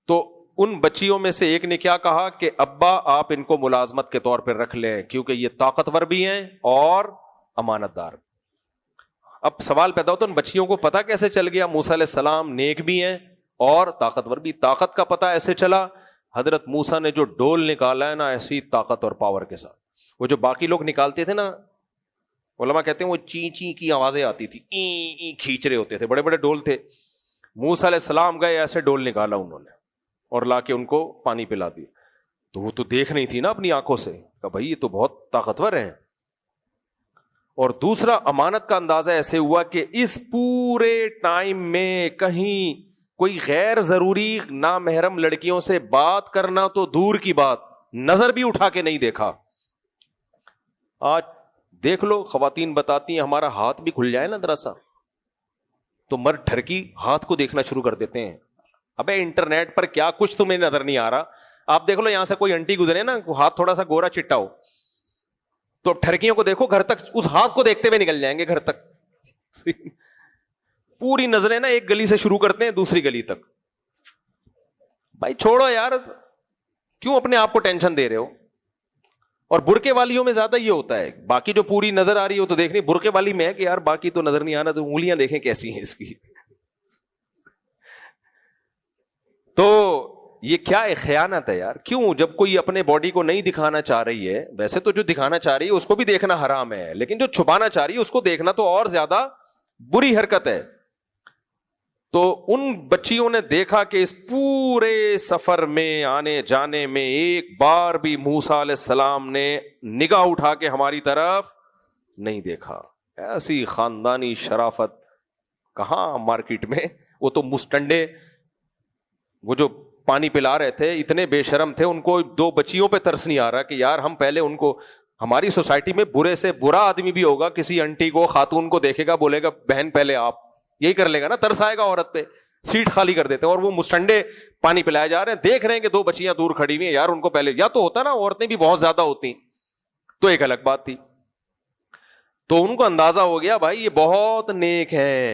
تو ان بچیوں میں سے ایک نے کیا کہا کہ ابا آپ ان کو ملازمت کے طور پہ رکھ لیں کیونکہ یہ طاقتور بھی ہیں اور امانت دار. اب سوال پیدا ہوتا ہے ان بچیوں کو پتا کیسے چل گیا موسیٰ علیہ السلام نیک بھی ہیں اور طاقتور بھی؟ طاقت کا پتا ایسے چلا حضرت موسیٰ نے جو ڈول نکالا ہے نا ایسی طاقت اور پاور کے ساتھ. وہ جو باقی لوگ نکالتے تھے نا علماء کہتے ہیں وہ چی چی کی آوازیں آتی تھی, ای کھینچ رہے ہوتے تھے, بڑے بڑے ڈول تھے. موسیٰ علیہ السلام گئے ایسے ڈول نکالا انہوں نے اور لا کے ان کو پانی پلا دیا. تو وہ تو دیکھ نہیں تھی نا اپنی آنکھوں سے کہ بھائی یہ تو بہت طاقتور ہیں. اور دوسرا امانت کا اندازہ ایسے ہوا کہ اس پورے ٹائم میں کہیں کوئی غیر ضروری نامحرم لڑکیوں سے بات کرنا تو دور کی بات, نظر بھی اٹھا کے نہیں دیکھا. آج دیکھ لو خواتین بتاتی ہیں ہمارا ہاتھ بھی کھل جائے نا ذرا سا تو مرد ٹھرکی ہاتھ کو دیکھنا شروع کر دیتے ہیں. ابے انٹرنیٹ پر کیا کچھ تمہیں نظر نہیں آ رہا. آپ دیکھ لو یہاں سے کوئی انٹی گزرے نا ہاتھ تھوڑا سا گورا چٹا ہو تو ٹھرکیوں کو دیکھو گھر تک اس ہاتھ کو دیکھتے ہوئے نکل جائیں گے گھر تک. پوری نظریں نا ایک گلی سے شروع کرتے ہیں دوسری گلی تک. بھائی چھوڑو یار, کیوں اپنے آپ کو ٹینشن دے رہے ہو؟ اور برقے والیوں میں زیادہ یہ ہوتا ہے, باقی جو پوری نظر آ رہی ہو تو دیکھنی, برقے والی میں ہے کہ یار باقی تو نظر نہیں آنا تو انگلیاں دیکھیں کیسی ہیں اس کی. تو یہ کیا ہے, خیانت ہے یار. کیوں؟ جب کوئی اپنے باڈی کو نہیں دکھانا چاہ رہی ہے, ویسے تو جو دکھانا چاہ رہی ہے اس کو بھی دیکھنا حرام ہے, لیکن جو چھپانا چاہ رہی ہے اس کو دیکھنا تو اور زیادہ بری حرکت ہے. تو ان بچیوں نے دیکھا کہ اس پورے سفر میں آنے جانے میں ایک بار بھی موسیٰ علیہ السلام نے نگاہ اٹھا کے ہماری طرف نہیں دیکھا. ایسی خاندانی شرافت کہاں مارکیٹ میں. وہ تو مسٹنڈے وہ جو پانی پلا رہے تھے اتنے بے شرم تھے, ان کو دو بچیوں پہ ترس نہیں آ رہا کہ یار ہم پہلے ان کو, ہماری سوسائٹی میں برے سے برا آدمی بھی ہوگا کسی انٹی کو خاتون کو دیکھے گا بولے گا بہن پہلے آپ, یہی کر لے گا نا, ترس آئے گا عورت پہ, سیٹ خالی کر دیتے ہیں. اور وہ مسٹنڈے پانی پلائے جا رہے ہیں, دیکھ رہے ہیں کہ دو بچیاں دور کھڑی ہوئی ہیں, یار ان کو پہلے, یا تو ہوتا نا عورتیں بھی بہت زیادہ ہوتی تو ایک الگ بات تھی. تو ان کو اندازہ ہو گیا بھائی یہ بہت نیک ہے.